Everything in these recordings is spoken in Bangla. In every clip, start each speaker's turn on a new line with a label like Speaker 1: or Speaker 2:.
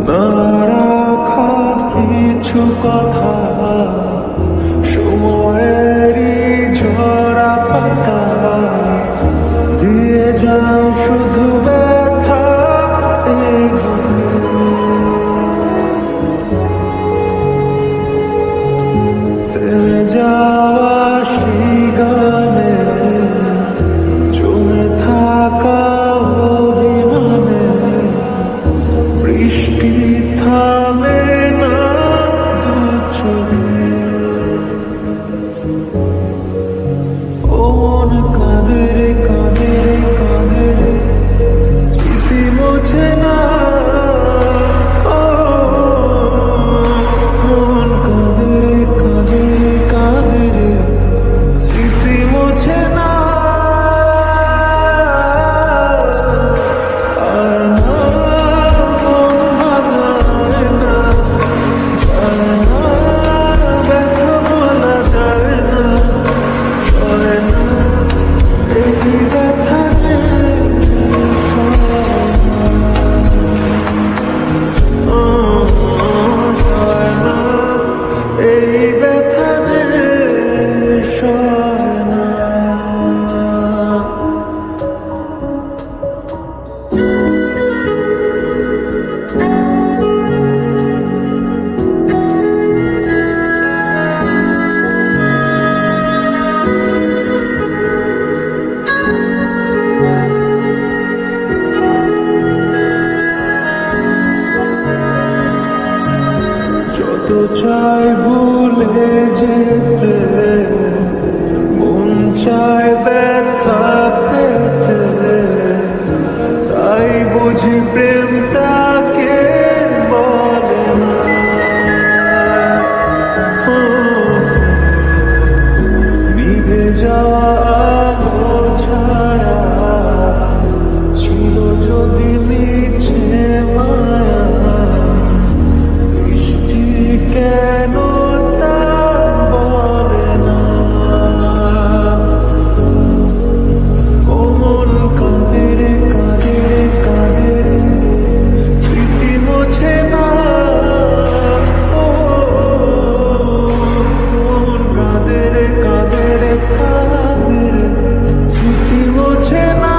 Speaker 1: না রাখা কিছু কথা, সময়েরই ঝরা পাতা দিয়ে যাও শুধু ব্যথা এগুলো। থেমে যাওয়া সেই গানে জমে থাকা অভিমানে বৃষ্টি থামে না দু চোখে। ও মন কাঁদে রে কাঁদে রে কাঁদে রে, স্মৃতি মোছে না। ও মন কাঁদে রে কাঁদে রে কাঁদে রে, স্মৃতি মোছে না। আয় না মন ভাঙায় না, যায় না ব্যথা বলা যায় না, সয় না এই ব্যথা যে সয় না, এই ব্যথা যে সয় না। যত চাই ভুলে যেতে, মন চায় ব্যথা পেতে, তাই বুঝি প্রেম তাকে বলে না। ও, নিভে যাওয়া আলো ছাড়া ছিল যদি নিচে মায়া, বৃষ্টি কেন তা বলে না। ও মন কাঁদে রে কাঁদে রে কাঁদে রে, স্মৃতি মোছে না। ও মন কাঁদে রে কাঁদে রে কাঁদে রে, স্মৃতি মোছে না।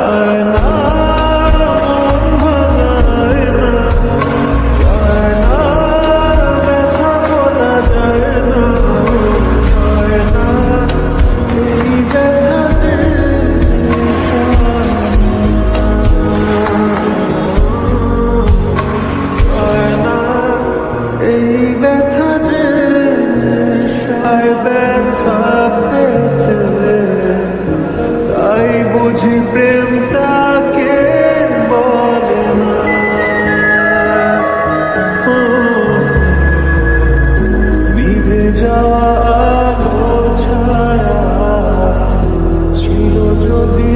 Speaker 1: আয় না মন ভাঙায় না, যায় না ব্যথা বলা যায় না, সয় না এই ব্যথা যে সয় না, এই ব্যথা যে সয়। ব্যথা পেতে তাই বুঝি প্রেম তাকে বলে না। ও, নিভে যাওয়া আলো ছাড়া ছিল যদি